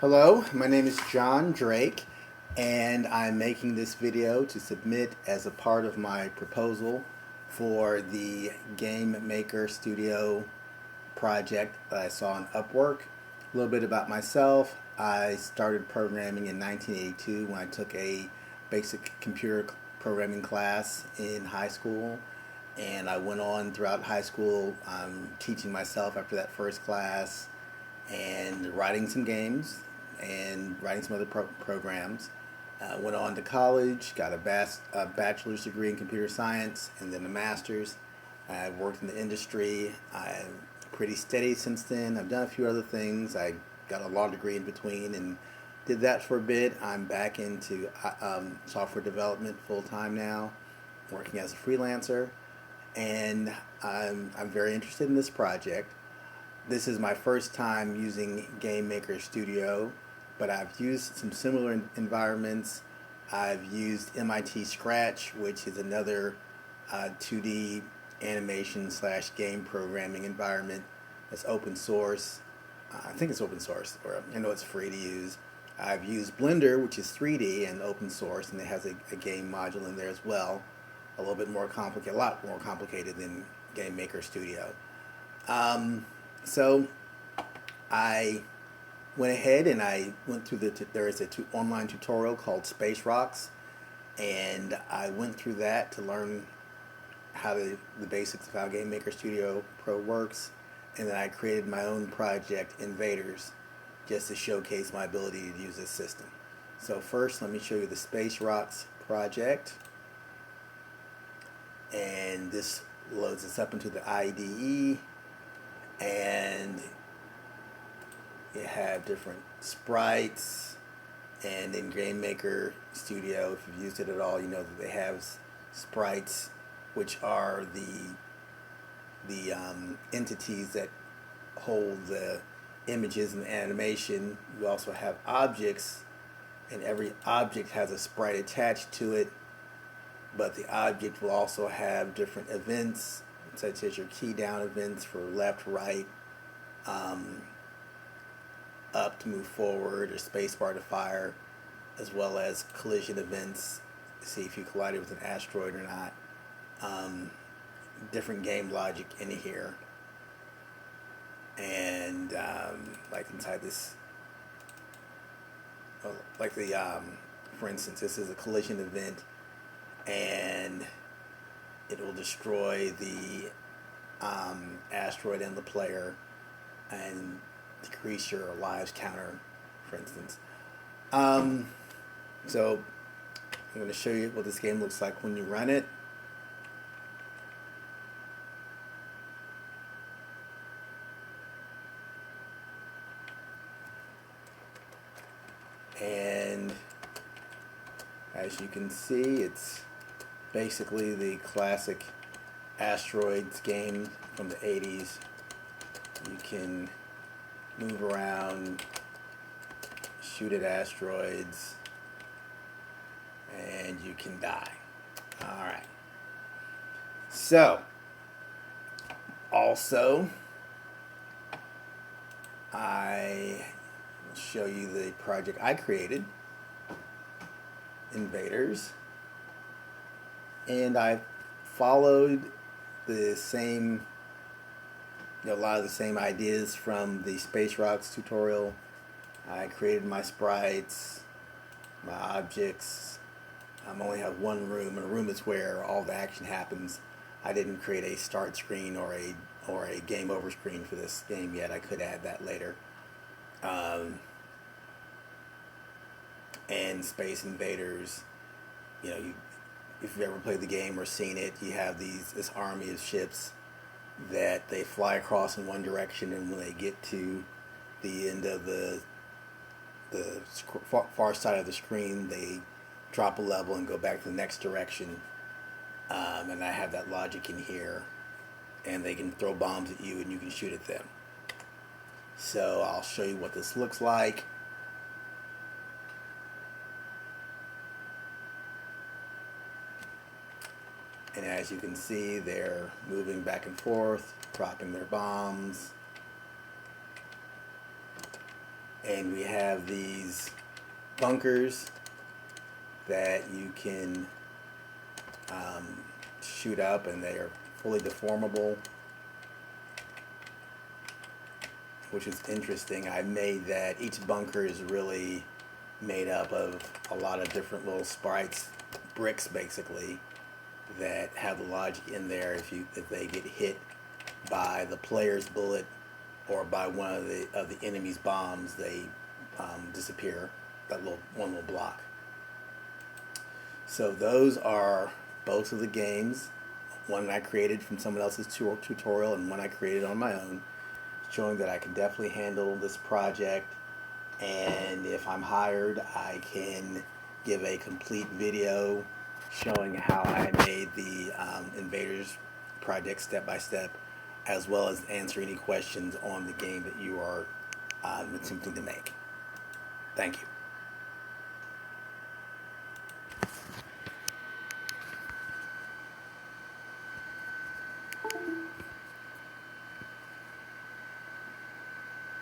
Hello, my name is John Drake, and I'm making this video to submit as a part of my proposal for the Game Maker Studio project that I saw on Upwork. A little bit about myself. I started programming in 1982 when I took a basic computer programming class in high school, and I went on throughout high school teaching myself after that first class and writing some games and writing some other programs. Went on to college, got a bachelor's degree in computer science, and then a master's. I've worked in the industry. I'm pretty steady since then. I've done a few other things. I got a law degree in between and did that for a bit. I'm back into software development full time now, working as a freelancer, and I'm very interested in this project. This is my first time using Game Maker Studio, but I've used some similar environments. I've used MIT Scratch, which is another 2D animation slash game programming environment that's open source. I think it's open source, or I know it's free to use. I've used Blender, which is 3D and open source, and it has a game module in there as well. A little bit more complicated, a lot more complicated than Game Maker Studio. So I went ahead and I went through there is a online tutorial called Space Rocks, and I went through that to learn the basics of how Game Maker Studio Pro works, and then I created my own project, Invaders, just to showcase my ability to use this system. So first, let me show you the Space Rocks project, and this loads us up into the IDE. And you have different sprites, and in Game Maker Studio, if you've used it at all, you know that they have sprites, which are the entities that hold the images and the animation. You also have objects, and every object has a sprite attached to it, but the object will also have different events, such as your key down events for left, right, up to move forward, or spacebar to fire, as well as collision events to see if you collided with an asteroid or not. Different game logic in here, and like inside this, like for instance, this is a collision event, and it will destroy the asteroid and the player and decrease your lives counter, for instance. So I'm going to show you what this game looks like when you run it. And as you can see, it's basically the classic asteroids game from the 80s. You can move around, shoot at asteroids, and you can die. Alright. So, also, I will show you the project I created, Invaders. And I followed the same, a lot of the same ideas from the Space Rocks tutorial. I created my sprites, my objects. I only have one room, and a room is where all the action happens. I didn't create a start screen or a game over screen for this game yet. I could add that later. And Space Invaders, if you've ever played the game or seen it, you have this army of ships that they fly across in one direction, and when they get to the end of the far side of the screen, they drop a level and go back to the next direction. And I have that logic in here, and they can throw bombs at you and you can shoot at them. So I'll show you what this looks like. And as you can see, they're moving back and forth, dropping their bombs. And we have these bunkers that you can shoot up, and they are fully deformable, which is interesting. I made that each bunker is really made up of a lot of different little sprites, bricks basically, that have the logic in there. If they get hit by the player's bullet or by one of the enemy's bombs, they disappear. That one little block. So those are both of the games. One I created from someone else's tutorial, and one I created on my own, showing that I can definitely handle this project. And if I'm hired, I can give a complete video showing how I made the Invaders project step by step, as well as answer any questions on the game that you are attempting to make. Thank you.